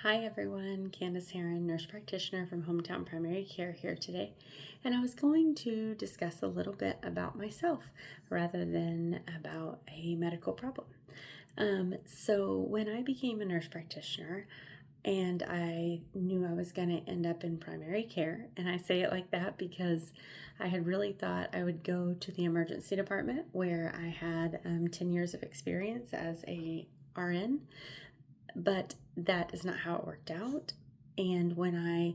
Hi everyone, Candace Heron, nurse practitioner from Hometown Primary Care here today. And I was going to discuss a little bit about myself rather than about a medical problem. So when I became a nurse practitioner and I knew I was going to end up in primary care, and I say it like that because I had really thought I would go to the emergency department where I had 10 years of experience as a RN, but that is not how it worked out. And when I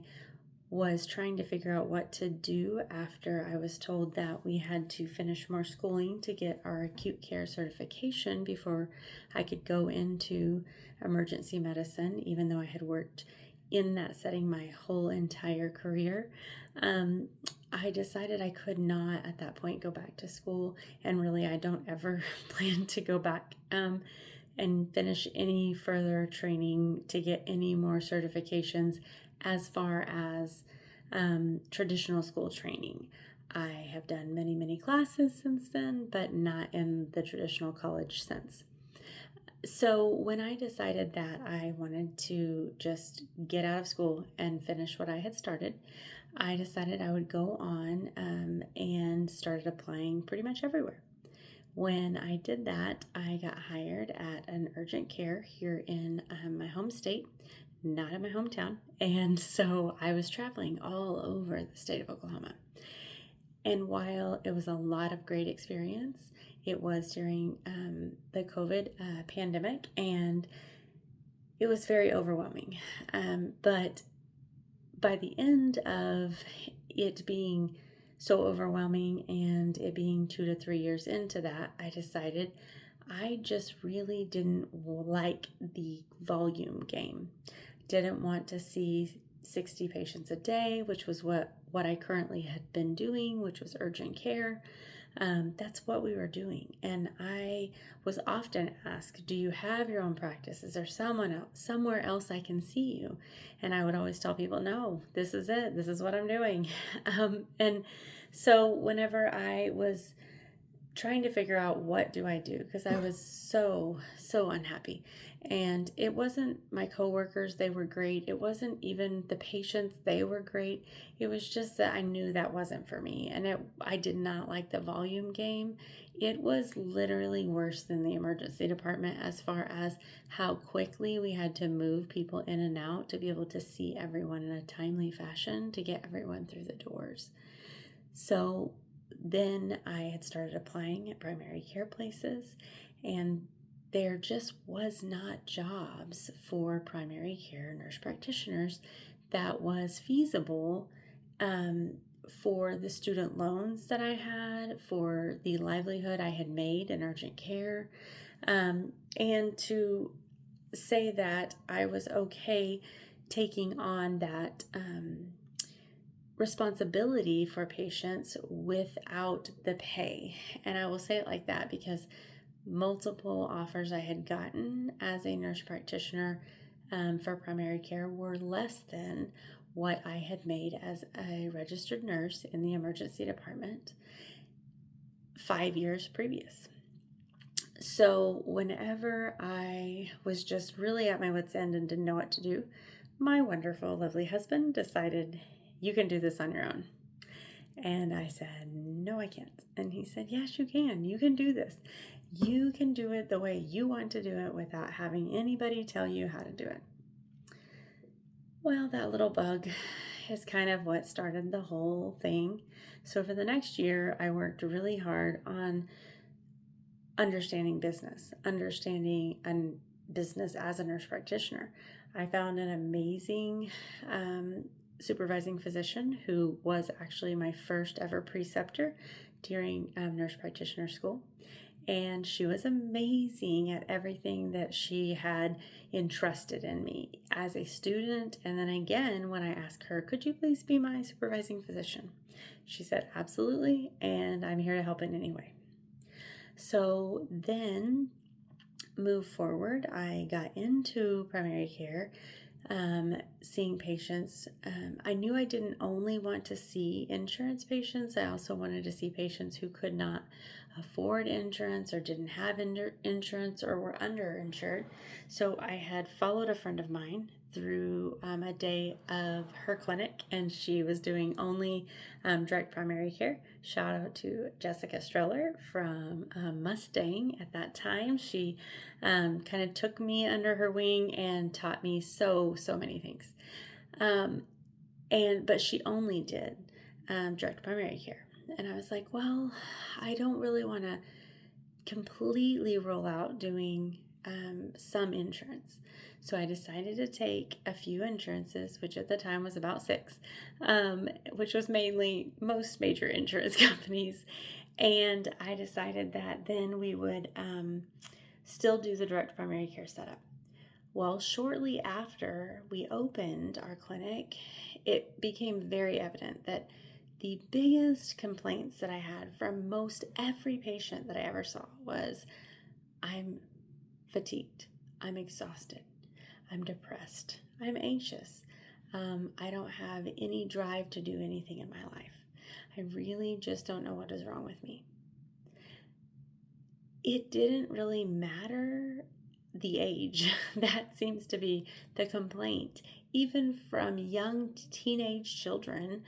was trying to figure out what to do after I was told that we had to finish more schooling to get our acute care certification before I could go into emergency medicine, even though I had worked in that setting my whole entire career, um, I decided I could not at that point go back to school. And really, I don't ever plan to go back and finish any further training to get any more certifications as far as traditional school training. I have done many, many classes since then, but not in the traditional college sense. So when I decided that I wanted to just get out of school and finish what I had started, I decided I would go on and started applying pretty much everywhere. When I did that, I got hired at an urgent care here in my home state, not in my hometown. And so I was traveling all over the state of Oklahoma. And while it was a lot of great experience, it was during the COVID pandemic, and it was very overwhelming. But by the end of it being so overwhelming and it being 2 to 3 years into that, I decided I just really didn't like the volume game. Didn't want to see 60 patients a day, which was what I currently had been doing, which was urgent care. That's what we were doing. And I was often asked, do you have your own practice? Is there somewhere else I can see you? And I would always tell people, no, this is it. This is what I'm doing. And so whenever I was trying to figure out what do I do, because I was so unhappy, and it wasn't my coworkers, they were great, it wasn't even the patients, they were great, it was just that I knew that wasn't for me, and I did not like the volume game. It was literally worse than the emergency department as far as how quickly we had to move people in and out to be able to see everyone in a timely fashion to get everyone through the doors. So then I had started applying at primary care places, and there just was not jobs for primary care nurse practitioners that was feasible for the student loans that I had, for the livelihood I had made in urgent care, and to say that I was okay taking on that responsibility for patients without the pay. And I will say it like that because multiple offers I had gotten as a nurse practitioner for primary care were less than what I had made as a registered nurse in the emergency department 5 years previous. So whenever I was just really at my wit's end and didn't know what to do, my wonderful, lovely husband decided, you can do this on your own. And I said, no, I can't. And he said, yes, you can. You can do this. You can do it the way you want to do it without having anybody tell you how to do it. Well, that little bug is kind of what started the whole thing. So for the next year, I worked really hard on understanding business as a nurse practitioner. I found an amazing supervising physician who was actually my first ever preceptor during nurse practitioner school. And she was amazing at everything that she had entrusted in me as a student. And then again, when I asked her, could you please be my supervising physician? She said, absolutely. And I'm here to help in any way. So then move forward, I got into primary care, seeing patients. I knew I didn't only want to see insurance patients. I also wanted to see patients who could not afford insurance or didn't have insurance or were underinsured. So I had followed a friend of mine through a day of her clinic, and she was doing only direct primary care. Shout out to Jessica Streller from Mustang at that time. She kind of took me under her wing and taught me so many things. But she only did direct primary care. And I was like, well, I don't really want to completely rule out doing some insurance. So I decided to take a few insurances, which at the time was about 6, which was mainly most major insurance companies. And I decided that then we would still do the direct primary care setup. Well, shortly after we opened our clinic, it became very evident that the biggest complaints that I had from most every patient that I ever saw was, I'm fatigued, I'm exhausted, I'm depressed, I'm anxious, I don't have any drive to do anything in my life. I really just don't know what is wrong with me. It didn't really matter the age. That seems to be the complaint, even from young teenage children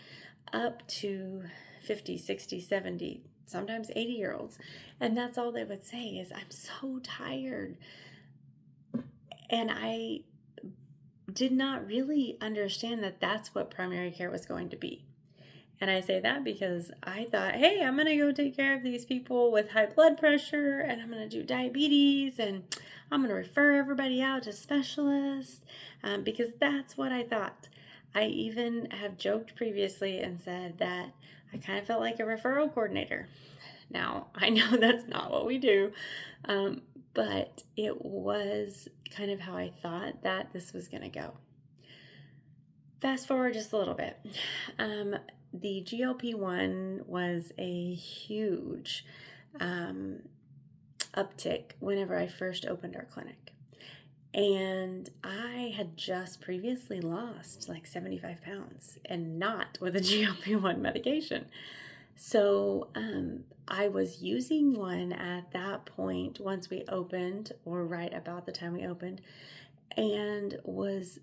up to 50, 60, 70, sometimes 80-year-olds. And that's all they would say is, I'm so tired. And I did not really understand that that's what primary care was going to be. And I say that because I thought, hey, I'm going to go take care of these people with high blood pressure, and I'm going to do diabetes, and I'm going to refer everybody out to specialists, because that's what I thought. I even have joked previously and said that I kind of felt like a referral coordinator. Now, I know that's not what we do, but it was kind of how I thought that this was going to go. Fast forward just a little bit. The GLP-1 was a huge uptick whenever I first opened our clinic. And I had just previously lost like 75 pounds, and not with a GLP-1 medication. So I was using one at that point once we opened, or right about the time we opened, and was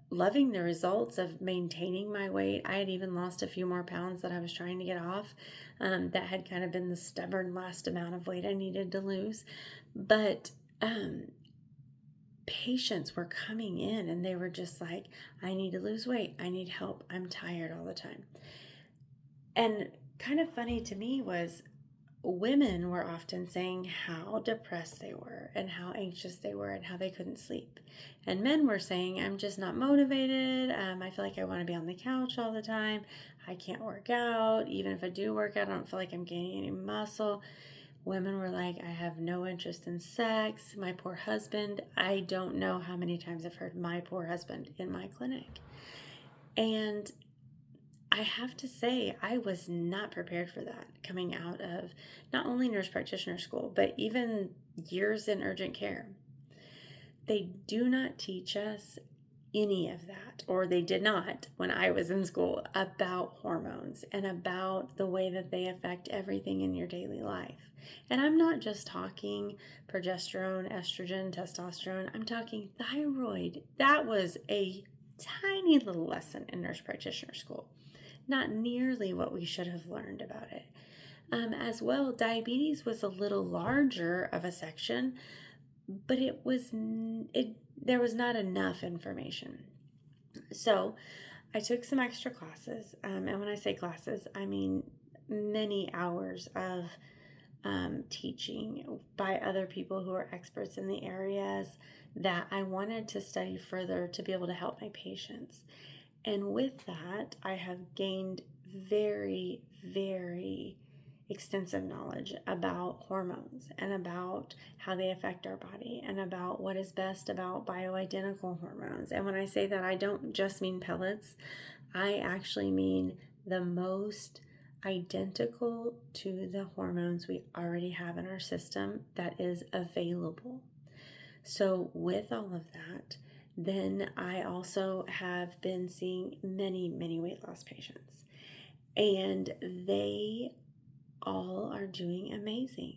loving the results of maintaining my weight. I had even lost a few more pounds that I was trying to get off. That had kind of been the stubborn last amount of weight I needed to lose. But patients were coming in and they were just like, I need to lose weight. I need help. I'm tired all the time. And kind of funny to me was, women were often saying how depressed they were and how anxious they were and how they couldn't sleep. And men were saying, I'm just not motivated. I feel like I want to be on the couch all the time. I can't work out. Even if I do work out, I don't feel like I'm gaining any muscle. Women were like, I have no interest in sex. My poor husband. I don't know how many times I've heard my poor husband in my clinic. And I have to say, I was not prepared for that coming out of not only nurse practitioner school, but even years in urgent care. They do not teach us any of that, or they did not when I was in school, about hormones and about the way that they affect everything in your daily life. And I'm not just talking progesterone, estrogen, testosterone. I'm talking thyroid. That was a tiny little lesson in nurse practitioner school. Not nearly what we should have learned about it. As well, diabetes was a little larger of a section, but there was not enough information. So I took some extra classes, and when I say classes, I mean many hours of teaching by other people who are experts in the areas that I wanted to study further to be able to help my patients. And with that, I have gained very, very extensive knowledge about hormones and about how they affect our body and about what is best about bioidentical hormones. And when I say that, I don't just mean pellets. I actually mean the most identical to the hormones we already have in our system that is available. So with all of that, then I also have been seeing many, many weight loss patients. And they all are doing amazing.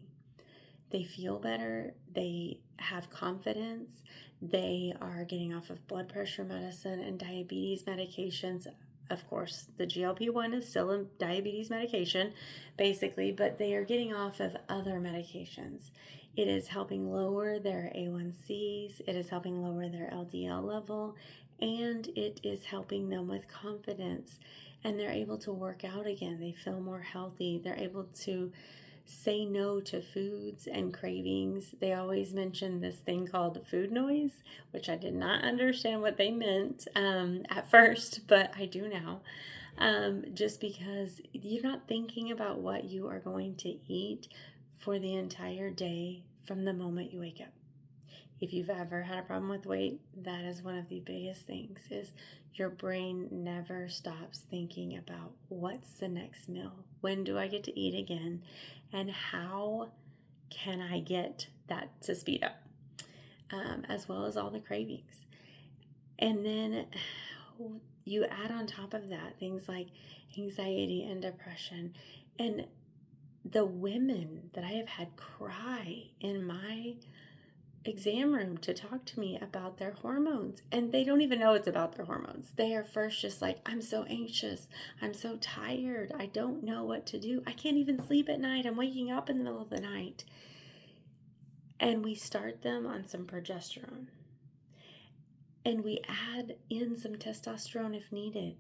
They feel better, they have confidence, they are getting off of blood pressure medicine and diabetes medications. Of course, the GLP-1 is still a diabetes medication, basically, but they are getting off of other medications. It is helping lower their A1Cs, it is helping lower their LDL level, and it is helping them with confidence. And they're able to work out again. They feel more healthy. They're able to say no to foods and cravings. They always mention this thing called food noise, which I did not understand what they meant at first, but I do now. Just because you're not thinking about what you are going to eat for the entire day from the moment you wake up. If you've ever had a problem with weight, that is one of the biggest things, is your brain never stops thinking about what's the next meal? When do I get to eat again? And how can I get that to speed up? As well as all the cravings. And then you add on top of that things like anxiety and depression. And the women that I have had cry in my exam room to talk to me about their hormones, and they don't even know it's about their hormones. They are first just like, I'm so anxious, I'm so tired, I don't know what to do, I can't even sleep at night, I'm waking up in the middle of the night. And we start them on some progesterone, and we add in some testosterone if needed.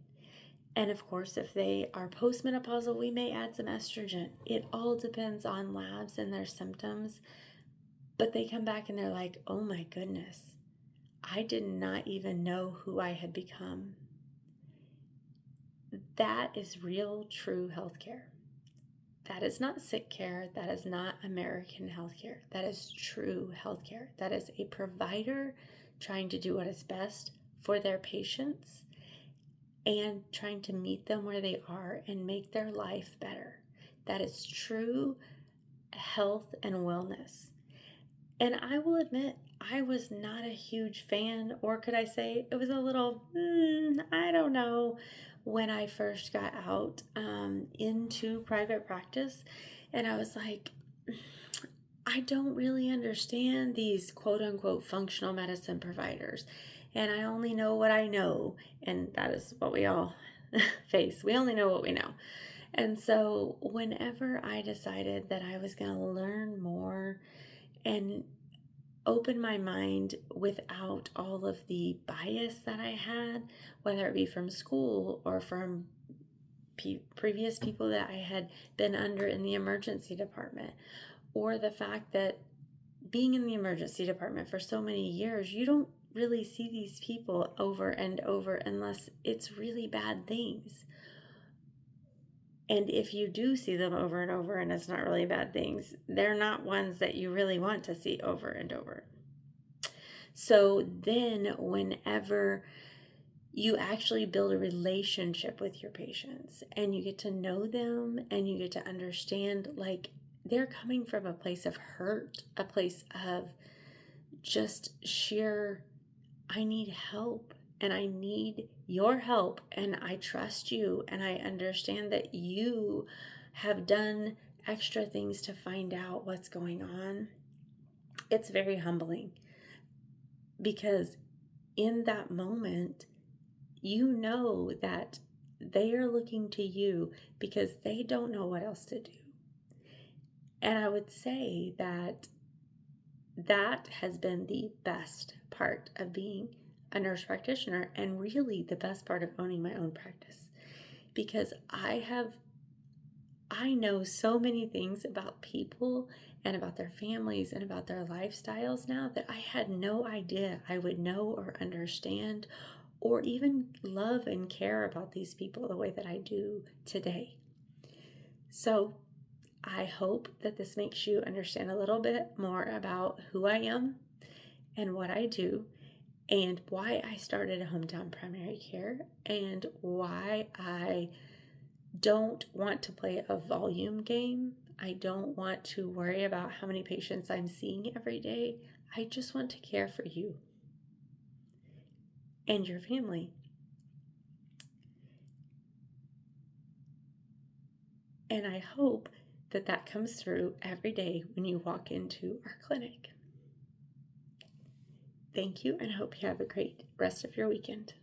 And of course, if they are postmenopausal, we may add some estrogen. It all depends on labs and their symptoms. But they come back and they're like, oh my goodness, I did not even know who I had become. That is real, true healthcare. That is not sick care. That is not American healthcare. That is true healthcare. That is a provider trying to do what is best for their patients and trying to meet them where they are and make their life better. That is true health and wellness. And I will admit, I was not a huge fan, or could I say it was a little, I don't know, when I first got out into private practice. And I was like, I don't really understand these quote unquote functional medicine providers. And I only know what I know. And that is what we all face. We only know what we know. And so whenever I decided that I was going to learn more and open my mind without all of the bias that I had, whether it be from school or from previous people that I had been under in the emergency department, or the fact that being in the emergency department for so many years, you don't really see these people over and over unless it's really bad things. And if you do see them over and over and it's not really bad things, they're not ones that you really want to see over and over. So then whenever you actually build a relationship with your patients and you get to know them and you get to understand, like, they're coming from a place of hurt, a place of just sheer, I need help and I need your help and I trust you and I understand that you have done extra things to find out what's going on. It's very humbling because in that moment, you know that they are looking to you because they don't know what else to do. And I would say that that has been the best part of being a nurse practitioner and really the best part of owning my own practice, because I know so many things about people and about their families and about their lifestyles now that I had no idea I would know or understand or even love and care about these people the way that I do today. So I hope that this makes you understand a little bit more about who I am and what I do and why I started a hometown primary care and why I don't want to play a volume game. I don't want to worry about how many patients I'm seeing every day. I just want to care for you and your family. And I hope that comes through every day when you walk into our clinic. Thank you, and I hope you have a great rest of your weekend.